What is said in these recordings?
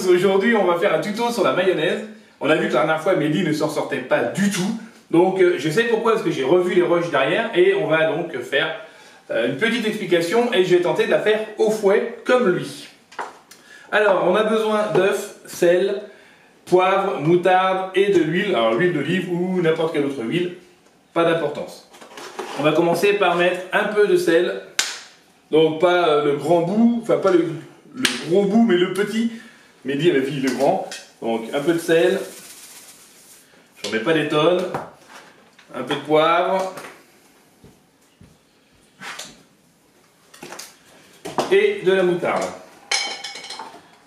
tous, aujourd'hui on va faire un tuto sur la mayonnaise. On a vu que la dernière fois Mehdi ne s'en sortait pas du tout. Donc je sais pourquoi, parce que j'ai revu les rushs derrière et on va donc faire une petite explication et je vais tenter de la faire au fouet comme lui. Alors on a besoin d'œufs, sel, poivre, moutarde et de l'huile. Alors l'huile d'olive ou n'importe quelle autre huile, pas d'importance. On va commencer par mettre un peu de sel. Donc pas le grand bout, enfin pas le gros bout mais le petit. Mehdi avait dit le grand. Donc un peu de sel. J'en mets pas des tonnes. Un peu de poivre. Et de la moutarde.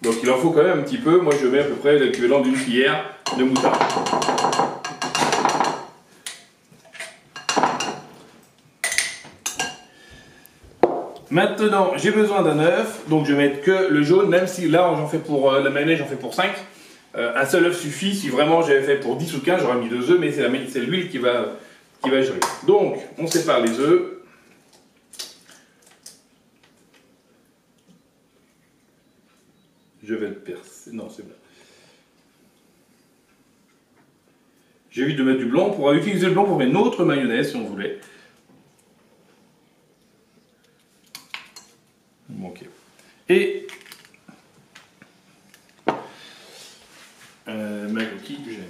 Donc il en faut quand même un petit peu. Moi je mets à peu près l'équivalent d'une cuillère de moutarde. Maintenant, j'ai besoin d'un œuf, donc je vais mettre que le jaune, même si là j'en fais pour la mayonnaise, j'en fais pour 5. Un seul œuf suffit. Si vraiment j'avais fait pour 10 ou 15, j'aurais mis 2 œufs, mais c'est l'huile qui va gérer. Donc, on sépare les œufs. Je vais le percer. Non, c'est bon. J'évite de mettre du blanc. On pourra utiliser le blanc pour faire une autre mayonnaise si on voulait. Ok. Et ma coquille que j'aime.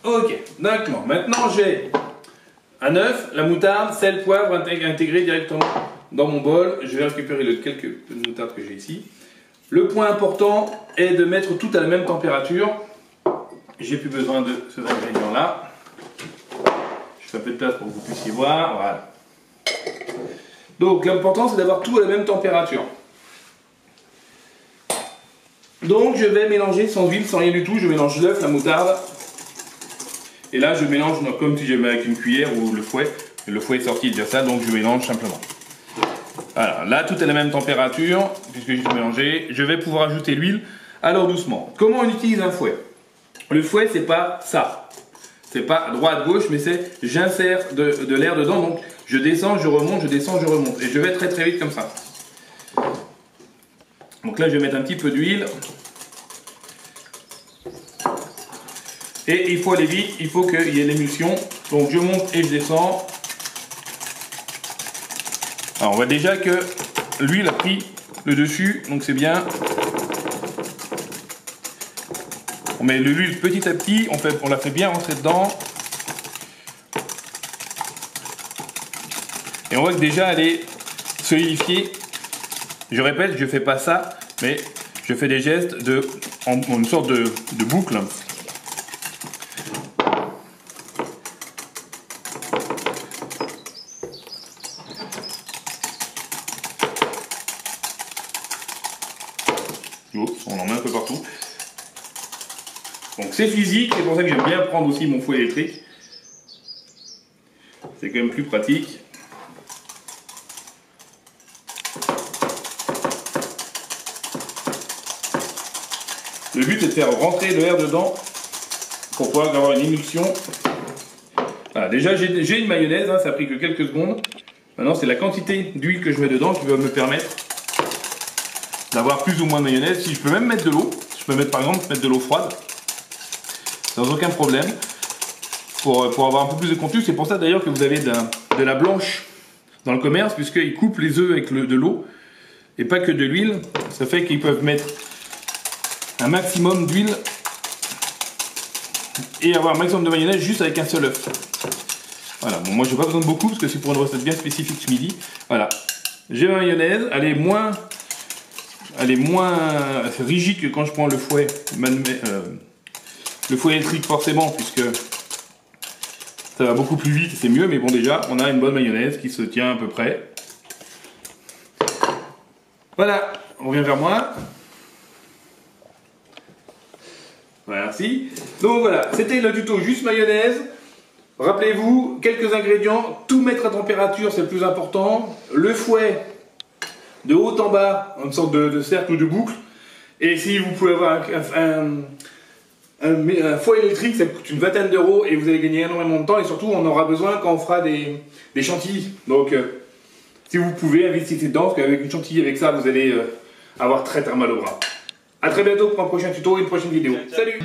Ok, d'accord. Maintenant j'ai un œuf, la moutarde, sel, poivre intégré directement dans mon bol. Je vais récupérer les quelques peu de moutarde que j'ai ici. Le point important est de mettre tout à la même température. J'ai plus besoin de ces ingrédients là. Je fais un peu de place pour que vous puissiez voir. Voilà. Donc l'important c'est d'avoir tout à la même température. Donc je vais mélanger sans huile, sans rien du tout. Je mélange l'œuf, la moutarde. Et là je mélange comme si j'avais avec une cuillère ou le fouet. Le fouet est sorti déjà ça, donc je mélange simplement. Voilà, là tout est la même température, puisque j'ai tout mélangé. Je vais pouvoir ajouter l'huile. Alors doucement. Comment on utilise un fouet? Le fouet c'est pas ça. C'est pas à droite, gauche, mais c'est j'insère de l'air dedans. Donc je descends, je remonte, je descends, je remonte. Et je vais très vite comme ça. Donc là je vais mettre un petit peu d'huile. Et il faut aller vite, il faut qu'il y ait l'émulsion. Donc je monte et je descends. Alors on voit déjà que l'huile a pris le dessus, donc c'est bien. On met l'huile petit à petit, on la fait bien rentrer dedans. Et on voit que déjà elle est solidifiée. Je répète, je ne fais pas ça, mais je fais des gestes en une sorte de boucle. On en met un peu partout. Donc c'est physique, c'est pour ça que j'aime bien prendre aussi mon fouet électrique. C'est quand même plus pratique. Le but est de faire rentrer l'air dedans pour pouvoir avoir une émulsion. Voilà, déjà j'ai une mayonnaise, hein, ça a pris que quelques secondes. Maintenant c'est la quantité d'huile que je mets dedans qui va me permettre d'avoir plus ou moins de mayonnaise. Si je peux même mettre de l'eau, je peux mettre par exemple de l'eau froide, sans aucun problème, pour avoir un peu plus de contenu. C'est pour ça d'ailleurs que vous avez de la blanche dans le commerce, puisqu'ils coupent les œufs avec de l'eau et pas que de l'huile. Ça fait qu'ils peuvent mettre un maximum d'huile et avoir un maximum de mayonnaise juste avec un seul œuf. Voilà, bon, moi j'ai pas besoin de beaucoup parce que c'est pour une recette bien spécifique ce midi. Voilà, j'ai ma mayonnaise, elle est moins rigide que quand je prends le fouet électrique forcément, puisque ça va beaucoup plus vite, c'est mieux, mais bon déjà on a une bonne mayonnaise qui se tient à peu près. Voilà, on revient vers moi. Merci. Donc voilà, c'était le tuto juste mayonnaise. Rappelez-vous, quelques ingrédients, tout mettre à température, c'est le plus important. Le fouet de haut en bas, une sorte de cercle ou de boucle. Et si vous pouvez avoir un fouet électrique, ça coûte une vingtaine d'euros et vous allez gagner énormément de temps. Et surtout, on aura besoin quand on fera des chantilly. Donc, si vous pouvez, investissez dedans, parce qu'avec une chantilly, avec ça, vous allez avoir très mal au bras. A très bientôt pour un prochain tuto et une prochaine vidéo. Salut!